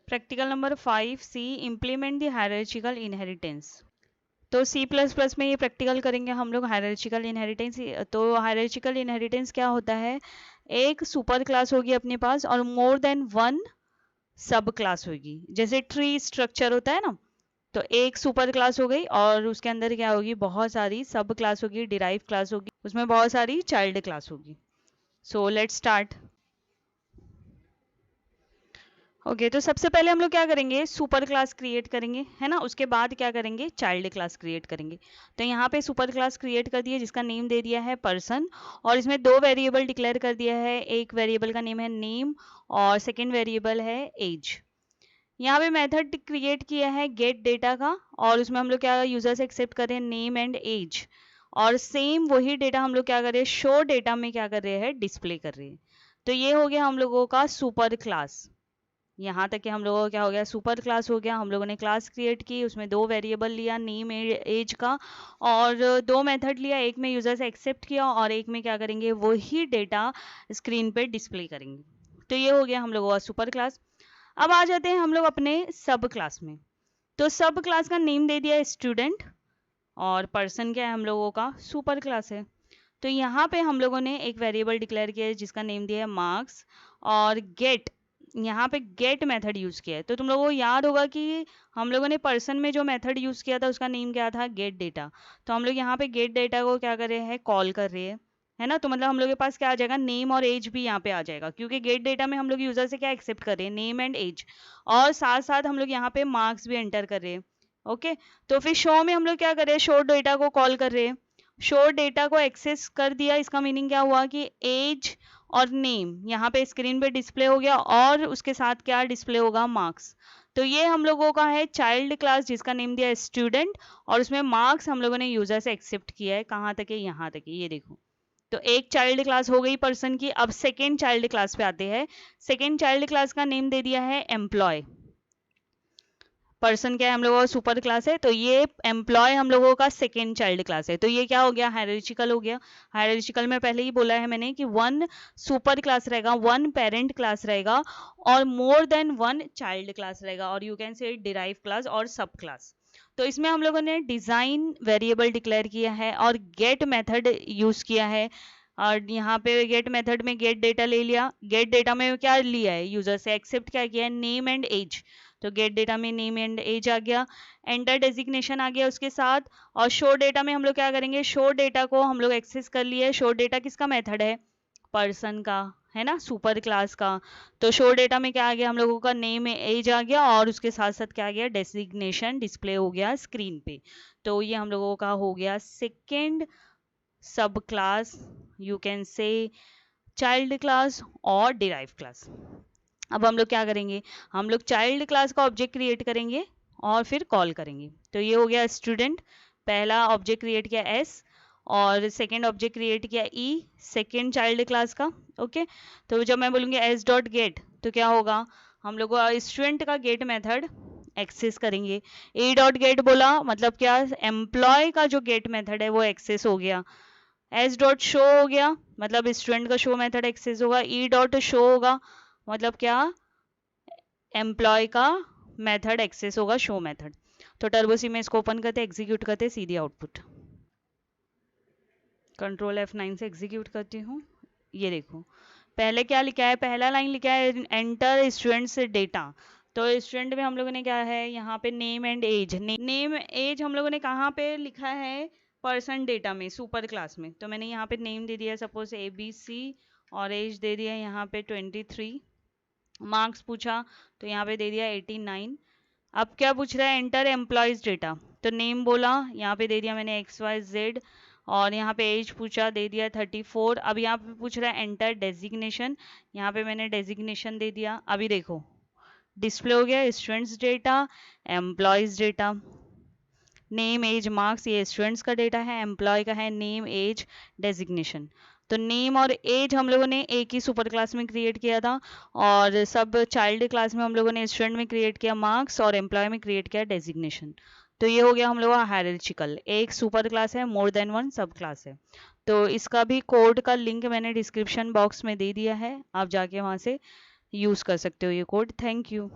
Practical number 5C, implement the hierarchical inheritance. तो C++ में ये प्रैक्टिकल करेंगे हम लोग हायरार्चिकल इनहेरिटेंस। तो हायरार्चिकल इनहेरिटेंस क्या होता है, एक सुपर क्लास होगी अपने पास और मोर देन वन सब क्लास होगी। जैसे ट्री स्ट्रक्चर होता है ना, तो एक सुपर क्लास हो गई और उसके अंदर क्या होगी, बहुत सारी सब क्लास होगी, डिराइव क्लास होगी, उसमें बहुत सारी चाइल्ड क्लास होगी। So let's start. ओके तो सबसे पहले हम लोग क्या करेंगे, सुपर क्लास क्रिएट करेंगे, है ना। उसके बाद क्या करेंगे, चाइल्ड क्लास क्रिएट करेंगे। तो यहाँ पे सुपर क्लास क्रिएट कर दिया जिसका नेम दे दिया है पर्सन, और इसमें दो वेरिएबल डिक्लेयर कर दिया है। एक वेरिएबल का नेम है नेम और सेकेंड वेरिएबल है एज। यहाँ पे मेथड क्रिएट किया है गेट डेटा का, और उसमें हम लोग क्या यूजर से एक्सेप्ट कर रहे हैं, नेम एंड एज। और सेम वही डेटा हम लोग क्या कर रहे हैं, शो डेटा में क्या कर रहे हैं, डिस्प्ले कर रहे हैं। तो ये हो गया हम लोगों का सुपर क्लास। यहाँ तक कि हम लोगों का क्या हो गया, सुपर क्लास हो गया। हम लोगों ने क्लास क्रिएट की, उसमें दो वेरिएबल लिया, नेम एज का, और दो मेथड लिया। एक में यूजर से एक्सेप्ट किया और एक में क्या करेंगे, वही डेटा स्क्रीन पे डिस्प्ले करेंगे। तो ये हो गया हम लोगों का सुपर क्लास। अब आ जाते हैं हम लोग अपने सब क्लास में। तो सब क्लास का नेम दे दिया स्टूडेंट, और पर्सन क्या है हम लोगों का, सुपर क्लास है। तो यहाँ पे हम लोगों ने एक वेरिएबल डिक्लेयर किया है जिसका नेम दिया है मार्क्स, और गेट, यहाँ पे गेट मेथड यूज किया है। तो तुम लोगों को याद होगा कि हम लोगों ने पर्सन में जो मेथड यूज किया था उसका नेम क्या था, गेट डेटा। तो हम लोग यहाँ पे गेट डेटा को क्या कर रहे हैं, कॉल कर रहे हैं, है ना। तो मतलब हम लोग के पास क्या आ जाएगा, नेम और एज भी यहाँ पे आ जाएगा, क्योंकि गेट डेटा में हम लोग यूजर से क्या एक्सेप्ट कर रहे हैं, नेम एंड एज, और साथ साथ हम लोग यहाँ पे मार्क्स भी एंटर कर रहे हैं। ओके तो फिर शो में हम लोग क्या कर रहे हैं, शो डेटा को कॉल कर रहे हैं। शो डेटा को एक्सेस कर दिया, इसका मीनिंग क्या हुआ कि एज और नेम यहाँ पे स्क्रीन पे डिस्प्ले हो गया, और उसके साथ क्या डिस्प्ले होगा, मार्क्स। तो ये हम लोगों का है चाइल्ड क्लास जिसका नेम दिया है स्टूडेंट, और उसमें मार्क्स हम लोगों ने यूजर से एक्सेप्ट किया है। कहाँ तक है, यहाँ तक है, ये देखो। तो एक चाइल्ड क्लास हो गई पर्सन की। अब सेकेंड चाइल्ड क्लास पे आते हैं। सेकेंड चाइल्ड क्लास का नेम दे दिया है एम्प्लॉय। पर्सन क्या है हम लोगों का सुपर क्लास है, तो ये एम्प्लॉय हम लोगों का सेकेंड चाइल्ड क्लास है। तो ये क्या हो गया, हायरार्चिकल हो गया। हायरार्चिकल में पहले ही बोला है मैंने कि वन सुपर क्लास रहेगा, वन पेरेंट क्लास रहेगा, और more than one child class रहेगा, और you can say derive class और सब क्लास। तो इसमें हम लोगों ने डिजाइन वेरिएबल डिक्लेयर किया है और गेट मेथड यूज किया है। और यहाँ पे गेट मेथड में गेट डेटा ले लिया। गेट डेटा में क्या लिया है, यूजर से एक्सेप्ट क्या किया है, नेम एंड एज। तो गेट डेटा में नेम एंड एज आ गया, एंटर डेजिग्नेशन आ गया उसके साथ। और शो डेटा में हम लोग क्या करेंगे, शो डेटा को हम लोग एक्सेस कर लिए। शो डेटा किसका मेथड है, पर्सन का, है ना, सुपर क्लास का। तो शो डेटा में क्या आ गया, हम लोगों का नेम एज आ गया, और उसके साथ साथ क्या आ गया, डेजिग्नेशन डिस्प्ले हो गया स्क्रीन पे। तो ये हम लोगों का हो गया सेकेंड सब class, you can say child class और डिराइव क्लास। अब हम लोग क्या करेंगे, हम लोग चाइल्ड क्लास का ऑब्जेक्ट क्रिएट करेंगे और फिर कॉल करेंगे। तो ये हो गया स्टूडेंट, पहला ऑब्जेक्ट क्रिएट किया एस, और सेकेंड ऑब्जेक्ट क्रिएट किया ई, सेकेंड चाइल्ड क्लास का। ओके तो जब मैं बोलूँगी एस डॉट गेट, तो क्या होगा, हम लोग स्टूडेंट का गेट मेथड एक्सेस करेंगे। ए डॉट गेट बोला मतलब क्या, एम्प्लॉय का जो गेट मेथड है वो एक्सेस हो गया। एस डॉट शो हो गया, मतलब स्टूडेंट का शो मेथड एक्सेस होगा। ई डॉट शो होगा, मतलब क्या, एम्प्लॉय का मेथड एक्सेस होगा, शो मेथड। तो टर्बो सी में इसको ओपन करते, एग्जीक्यूट करते, सीधी आउटपुट। कंट्रोल F9 से एग्जीक्यूट करती हूँ। ये देखो पहले क्या लिखा है, पहला लाइन लिखा है एंटर स्टूडेंट्स डेटा। तो स्टूडेंट में हम लोगों ने क्या है, यहाँ पे name and age. Name age हम लोगों ने कहाँ पे लिखा है, पर्सन डेटा में, सुपर क्लास में। तो मैंने यहाँ पे नेम दे दिया सपोज ABC, और एज दे दिया यहाँ पे 23। मार्क्स पूछा तो यहाँ पे दे दिया 89। अब क्या पूछ रहा है, एंटर एम्प्लॉयज डेटा। तो नेम बोला, यहाँ पे दे दिया मैंने XYZ, और यहाँ पे एज पूछा, दे दिया 34। अब यहाँ पे पूछ रहा है एंटर डेजिग्नेशन, यहाँ पे मैंने डेजिग्नेशन दे दिया। अभी देखो डिस्प्ले हो गया students data, employees data, name age marks, ये स्टूडेंट्स का डेटा है, एम्प्लॉय का है नेम एज डेजिग्नेशन। तो नेम और एज हम लोगों ने एक ही सुपर क्लास में क्रिएट किया था, और सब चाइल्ड क्लास में हम लोगों ने स्टूडेंट में क्रिएट किया मार्क्स, और एम्प्लॉय में क्रिएट किया डेजिग्नेशन। तो ये हो गया हम लोग का हायरार्चिकल, एक सुपर क्लास है, मोर देन वन सब क्लास है। तो इसका भी कोड का लिंक मैंने डिस्क्रिप्शन बॉक्स में दे दिया है, आप जाके वहाँ से यूज़ कर सकते हो ये कोड। Thank you.